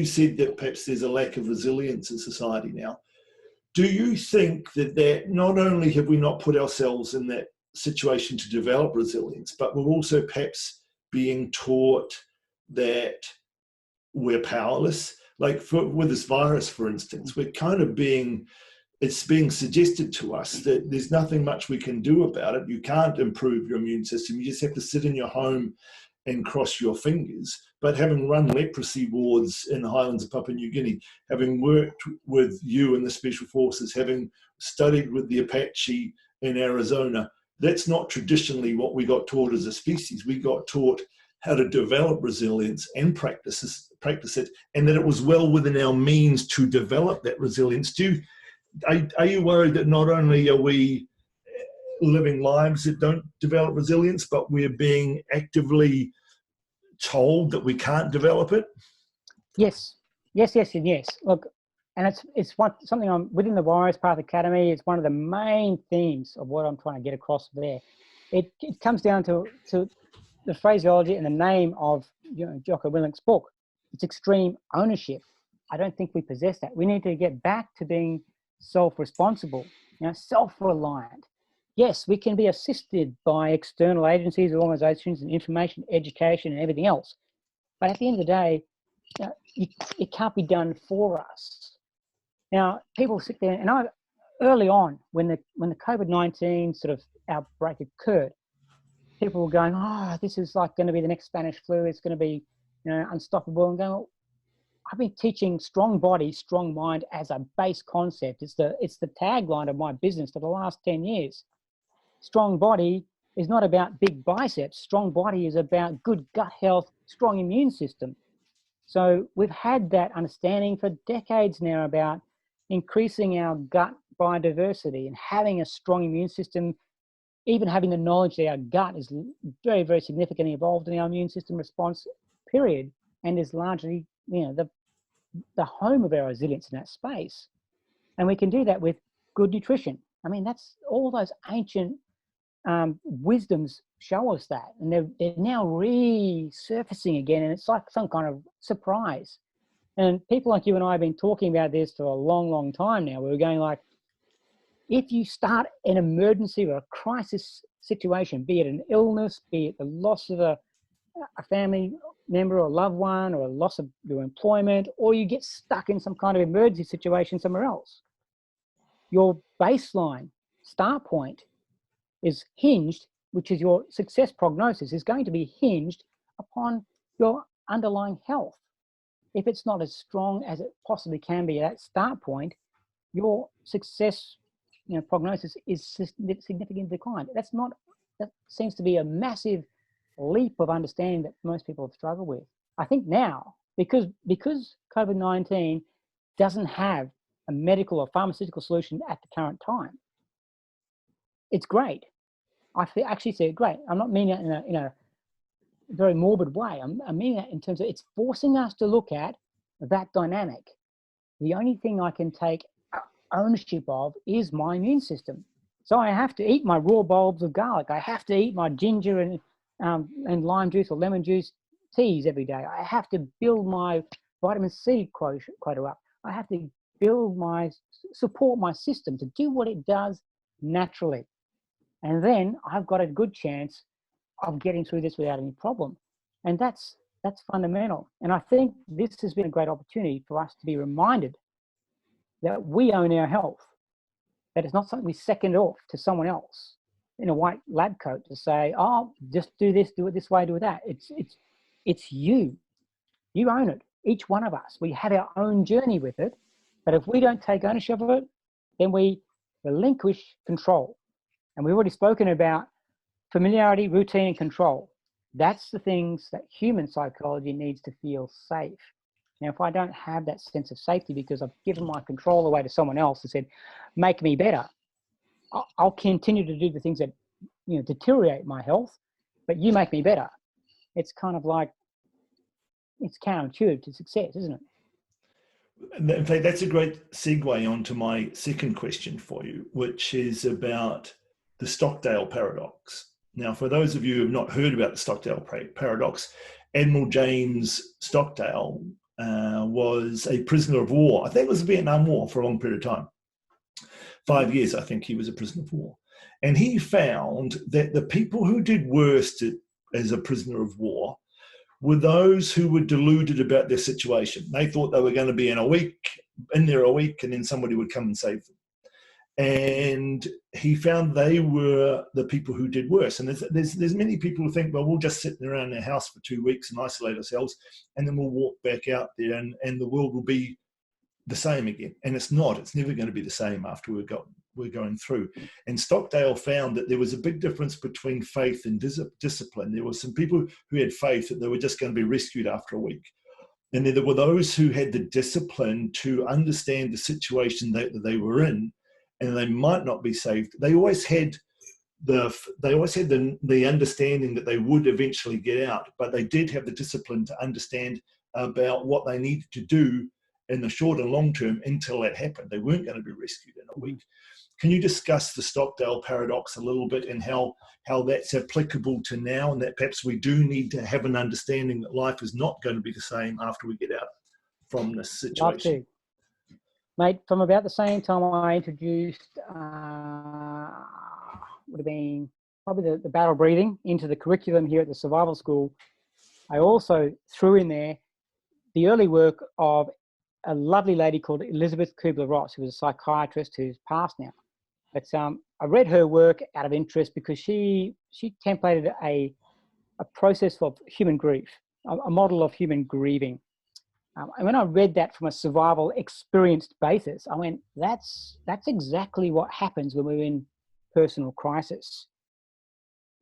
you said that perhaps there's a lack of resilience in society now. Do you think that not only have we not put ourselves in that situation to develop resilience, but we're also perhaps being taught that we're powerless? Like with this virus, for instance, we're kind of it's being suggested to us that there's nothing much we can do about it. You can't improve your immune system. You just have to sit in your home and cross your fingers. But having run leprosy wards in the highlands of Papua New Guinea, having worked with you and the Special Forces, having studied with the Apache in Arizona, that's not traditionally what we got taught as a species. We got taught how to develop resilience and practice it, and that it was well within our means to develop that resilience. Are you worried that not only are we living lives that don't develop resilience, but we're being actively told that we can't develop it? Yes. Look, and it's something I'm within the Warriors Path Academy. It's one of the main themes of what I'm trying to get across there. It comes down to the phraseology and the name of Jocko Willink's book. It's extreme ownership. I don't think we possess that. We need to get back to being self-responsible, self-reliant. Yes, we can be assisted by external agencies or organizations and information, education and everything else. But at the end of the day, it can't be done for us. Now, people sit there, and early on, when the COVID-19 sort of outbreak occurred, people were going, this is like going to be the next Spanish flu. It's going to be, unstoppable. And going, I've been teaching strong body, strong mind as a base concept. It's the tagline of my business for the last 10 years. Strong body is not about big biceps. Strong body is about good gut health, strong immune system. So we've had that understanding for decades now about increasing our gut biodiversity and having a strong immune system, even having the knowledge that our gut is very, very significantly involved in our immune system response, period, and is largely, the home of our resilience in that space. And we can do that with good nutrition. I mean, that's all those ancient wisdoms show us that, and they're now resurfacing again, and it's like some kind of surprise. And people like you and I have been talking about this for a long, long time now. We're going like, if you start an emergency or a crisis situation, be it an illness, be it the loss of a family member or loved one, or a loss of your employment, or you get stuck in some kind of emergency situation somewhere else, your baseline start point is hinged, which is your success prognosis, is going to be hinged upon your underlying health. If it's not as strong as it possibly can be at that start point, your success prognosis is significantly declined. That seems to be a massive leap of understanding that most people have struggled with. I think now, because COVID-19 doesn't have a medical or pharmaceutical solution at the current time, it's great. I actually say great. I'm not meaning it in a very morbid way. I mean that in terms of it's forcing us to look at that dynamic. The only thing I can take ownership of is my immune system. So I have to eat my raw bulbs of garlic. I have to eat my ginger and lime juice or lemon juice teas every day. I have to build my vitamin C quota up. I have to support my system to do what it does naturally. And then I've got a good chance of getting through this without any problem. And that's fundamental. And I think this has been a great opportunity for us to be reminded that we own our health, that it's not something we second off to someone else in a white lab coat to say, just do this, do it this way, do it that. It's you. You own it. Each one of us. We have our own journey with it. But if we don't take ownership of it, then we relinquish control. And we've already spoken about familiarity, routine, and control. That's the things that human psychology needs to feel safe. Now, if I don't have that sense of safety because I've given my control away to someone else and said, make me better, I'll continue to do the things that deteriorate my health, but you make me better. It's kind of like, it's counterintuitive to success, isn't it? In fact, that's a great segue onto my second question for you, which is about the Stockdale paradox. Now, for those of you who have not heard about the Stockdale paradox, Admiral James Stockdale was a prisoner of war. I think it was the Vietnam War for a long period of time. 5 years, I think he was a prisoner of war. And he found that the people who did worst as a prisoner of war were those who were deluded about their situation. They thought they were going to be in there a week, and then somebody would come and save them. And he found they were the people who did worse. And there's many people who think, well, we'll just sit around our house for 2 weeks and isolate ourselves, and then we'll walk back out there and the world will be the same again. And it's not. It's never going to be the same after we're going through. And Stockdale found that there was a big difference between faith and discipline. There were some people who had faith that they were just going to be rescued after a week. And then there were those who had the discipline to understand the situation that they were in, and they might not be saved. They always had the understanding that they would eventually get out, but they did have the discipline to understand about what they needed to do in the short and long term until that happened. They weren't going to be rescued in a week. Can you discuss the Stockdale paradox a little bit, and how that's applicable to now, and that perhaps we do need to have an understanding that life is not going to be the same after we get out from this situation? Mate, from about the same time I introduced, would have been probably the battle breathing into the curriculum here at the survival school, I also threw in there the early work of a lovely lady called Elizabeth Kubler-Ross, who was a psychiatrist who's passed now. But I read her work out of interest because she templated a process of human grief, a model of human grieving. And when I read that from a survival experienced basis, I went, that's exactly what happens when we're in personal crisis.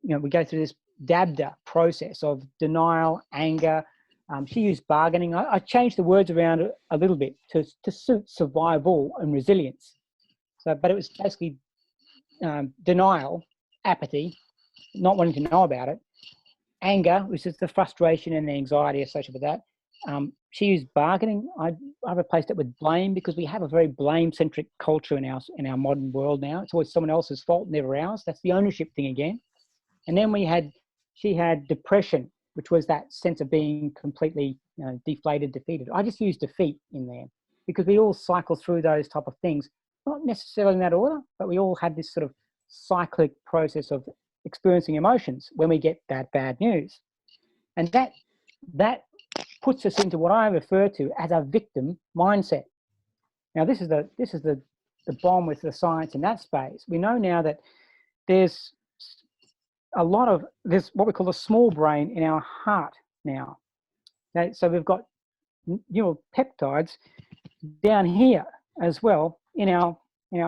You know, we go through this DABDA process of denial, anger. She used bargaining. I changed the words around a little bit to suit survival and resilience. So, but it was basically denial, apathy, not wanting to know about it, anger, which is the frustration and the anxiety associated with that. She used bargaining. I replaced it with blame, because we have a very blame-centric culture in our modern world now. It's always someone else's fault, never ours. That's the ownership thing again. And then she had depression, which was that sense of being completely, deflated, defeated. I just used defeat in there because we all cycle through those type of things, not necessarily in that order, but we all had this sort of cyclic process of experiencing emotions when we get that bad news. And that puts us into what I refer to as a victim mindset. Now, this is the bomb with the science in that space. We know now that there's what we call the small brain in our heart now. Okay, so we've got neural peptides down here as well in our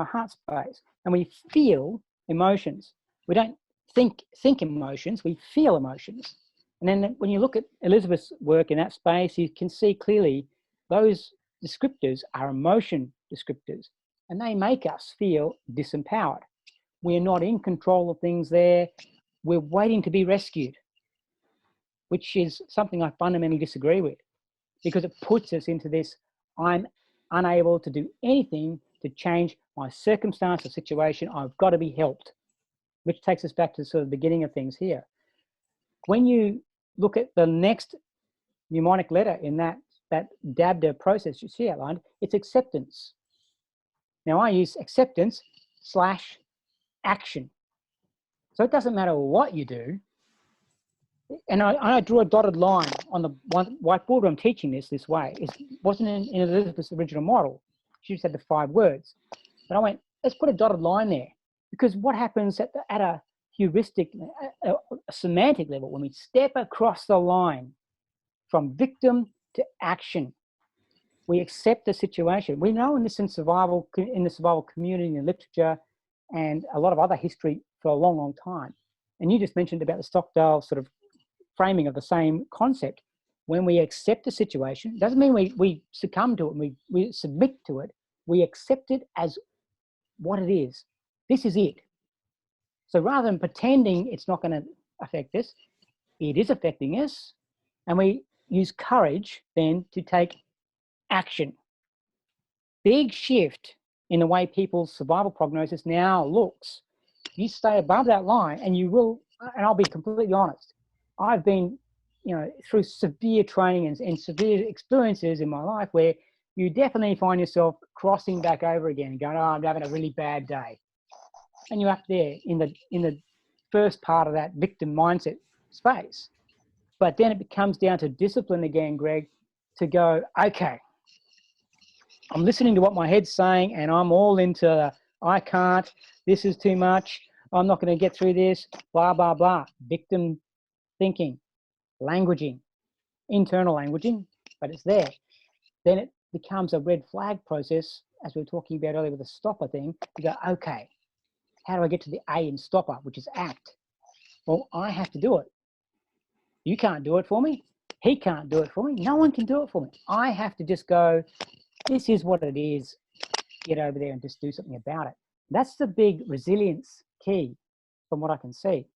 heart space, and we feel emotions. We don't think emotions, we feel emotions. And then when you look at Elizabeth's work in that space, you can see clearly those descriptors are emotion descriptors, and they make us feel disempowered. We're not in control of things there. We're waiting to be rescued, which is something I fundamentally disagree with, because it puts us into this, I'm unable to do anything to change my circumstance or situation. I've got to be helped, which takes us back to sort of the beginning of things here. When you look at the next mnemonic letter in that DABDA process you see outlined, it's acceptance. Now I use acceptance / action. So it doesn't matter what you do. And I drew a dotted line on the whiteboard where I'm teaching this way. It wasn't in Elizabeth's original model. She just had the 5 words. But I went, let's put a dotted line there, because what happens at a heuristic, a semantic level, when we step across the line from victim to action, we accept the situation. We know in the survival community and literature and a lot of other history for a long, long time. And you just mentioned about the Stockdale sort of framing of the same concept. When we accept a situation, doesn't mean we succumb to it and we submit to it. We accept it as what it is. This is it. So rather than pretending it's not going to affect us, it is affecting us. And we use courage then to take action. Big shift in the way people's survival prognosis now looks. You stay above that line and you will, and I'll be completely honest, I've been through severe training and severe experiences in my life where you definitely find yourself crossing back over again and going, oh, I'm having a really bad day. And you're up there in the first part of that victim mindset space. But then it comes down to discipline again, Greg, to go, okay, I'm listening to what my head's saying and I'm all into, I can't, this is too much, I'm not going to get through this, blah, blah, blah. Victim thinking, languaging, internal languaging, but it's there. Then it becomes a red flag process, as we were talking about earlier with the stopper thing. You go, okay, how do I get to the A in stopper, which is act? Well, I have to do it. You can't do it for me. He can't do it for me. No one can do it for me. I have to just go, this is what it is. Get over there and just do something about it. That's the big resilience key from what I can see.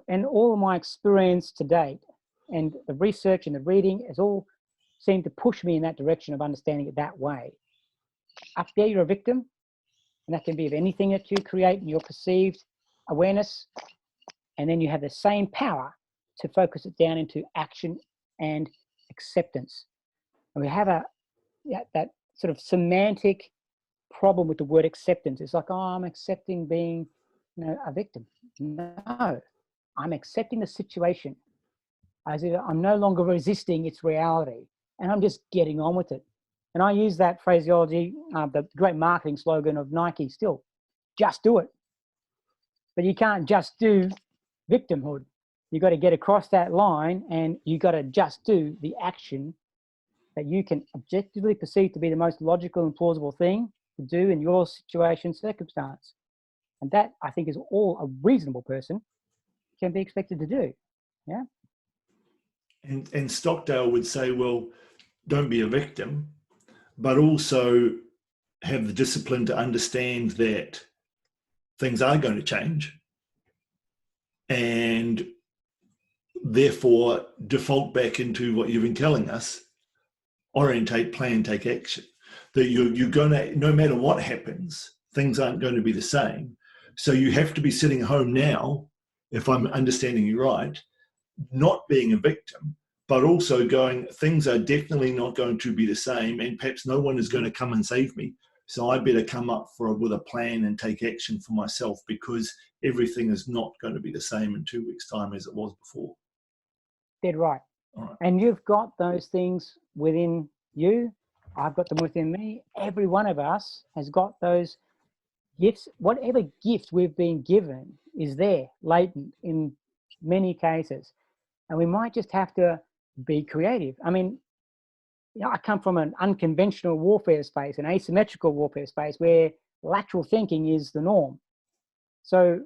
And all of my experience to date and the research and the reading has all seemed to push me in that direction of understanding it that way. Up there, you're a victim, and that can be of anything that you create in your perceived awareness. And then you have the same power to focus it down into action and acceptance. And we have that sort of semantic problem with the word acceptance. It's like, oh, I'm accepting being a victim. No, I'm accepting the situation as if I'm no longer resisting its reality and I'm just getting on with it. And I use that phraseology, the great marketing slogan of Nike still, just do it. But you can't just do victimhood. You got to get across that line and you got to just do the action that you can objectively perceive to be the most logical and plausible thing to do in your situation, circumstance. And that, I think, is all a reasonable person can be expected to do. Yeah. And Stockdale would say, well, don't be a victim, but also have the discipline to understand that things are going to change and therefore default back into what you've been telling us, orientate, plan, take action. That you're going to, no matter what happens, things aren't going to be the same. So you have to be sitting home now, if I'm understanding you right, not being a victim, but also going, things are definitely not going to be the same, and perhaps no one is going to come and save me. So I better come up with a plan and take action for myself, because everything is not going to be the same in 2 weeks' time as it was before. Dead right. All right. And you've got those things within you. I've got them within me. Every one of us has got those gifts. Whatever gift we've been given is there, latent in many cases. And we might just have to be creative. I mean, I come from an unconventional warfare space, an asymmetrical warfare space where lateral thinking is the norm. So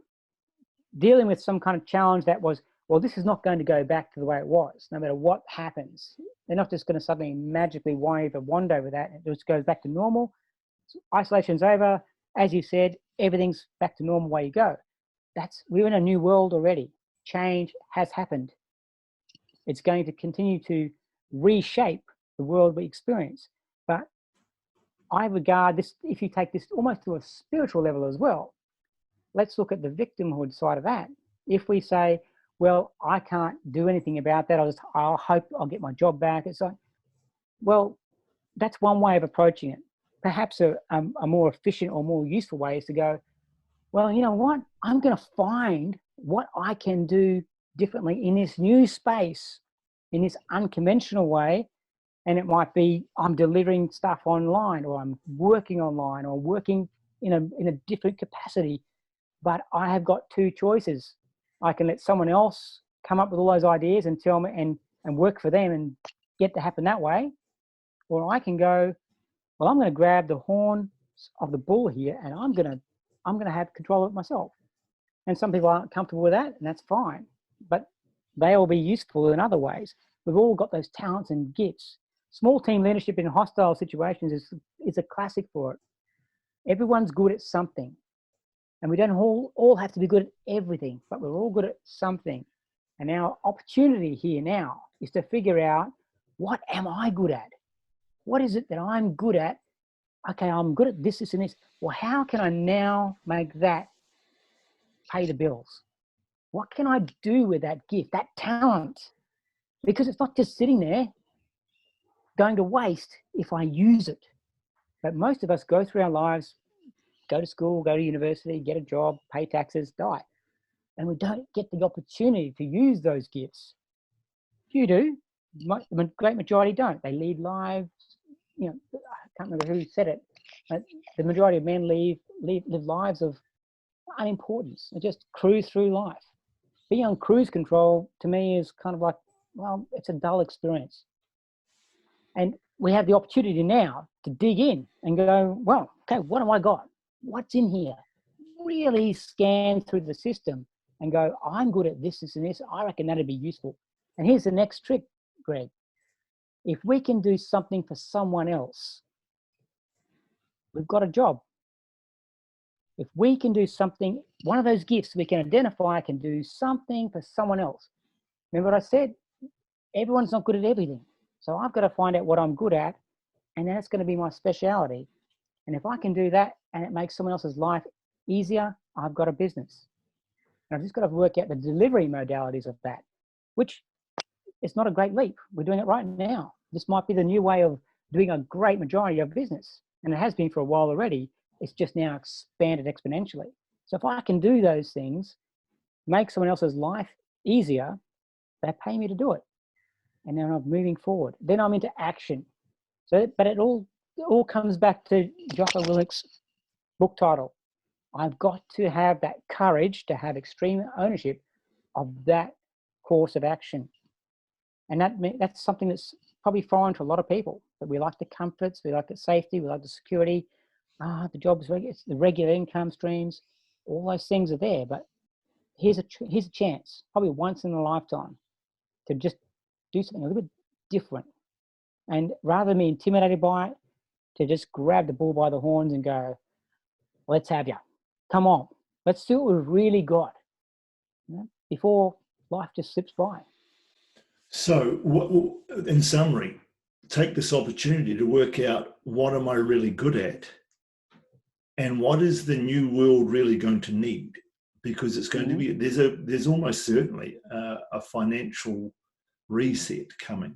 dealing with some kind of challenge that was, well, this is not going to go back to the way it was, no matter what happens. They're not just going to suddenly magically wave a wand over that. It just goes back to normal. Isolation's over. As you said, everything's back to normal, way you go. We're in a new world already. Change has happened. It's going to continue to reshape the world we experience. But I regard this, if you take this almost to a spiritual level as well, let's look at the victimhood side of that. If we say, well, I can't do anything about that, I'll hope I'll get my job back. It's like, well, that's one way of approaching it. Perhaps a more efficient or more useful way is to go, well, you know what? I'm going to find what I can do differently in this new space, in this unconventional way. And it might be I'm delivering stuff online, or I'm working online, or working in a different capacity. But I have got two choices. I can let someone else come up with all those ideas and tell me and work for them and get to happen that way. Or I can go, well, I'm going to grab the horns of the bull here and I'm going to have control of it myself. And some people aren't comfortable with that, and that's fine. But they will be useful in other ways. We've all got those talents and gifts. Small team leadership in hostile situations is a classic for it. Everyone's good at something. And we don't all have to be good at everything, but we're all good at something. And our opportunity here now is to figure out, what am I good at? What is it that I'm good at? Okay, I'm good at this, this, and this. Well, how can I now make that pay the bills? What can I do with that gift, that talent? because it's not just sitting there going to waste if I use it. But most of us go through our lives, go to school, go to university, get a job, pay taxes, die. And we don't get the opportunity to use those gifts. You do. The great majority don't. They lead lives, I can't remember who said it, but the majority of men live lives of unimportance. They just cruise through life. Being on cruise control, to me, is kind of like, well, it's a dull experience. And we have the opportunity now to dig in and go, well, okay, what have I got? What's in here? Really scan through the system and go, I'm good at this, this, and this. I reckon that'd be useful. And here's the next trick, Greg. If we can do something for someone else, we've got a job. If we can do something, one of those gifts we can identify can do something for someone else. Remember what I said? Everyone's not good at everything. So I've got to find out what I'm good at, and that's going to be my speciality. And if I can do that and it makes someone else's life easier, I've got a business. And I've just got to work out the delivery modalities of that, which is not a great leap. We're doing it right now. This might be the new way of doing a great majority of business. And it has been for a while already. It's just now expanded exponentially. So if I can do those things, make someone else's life easier, they pay me to do it. And then I'm moving forward. Then I'm into action. So, but it all comes back to Jocko Willink's book title. I've got to have that courage to have extreme ownership of that course of action. And that's something that's probably foreign to a lot of people. But we like the comforts, we like the safety, we like the security. The job's it's the regular income streams. All those things are there. But here's a chance, probably once in a lifetime, to just do something a little bit different. And rather than be intimidated by it, to just grab the bull by the horns and go, let's have you. Come on. Let's see what we've really got, before life just slips by. So, in summary, take this opportunity to work out, what am I really good at? And what is the new world really going to need? Because it's going to be, there's almost certainly a financial reset coming.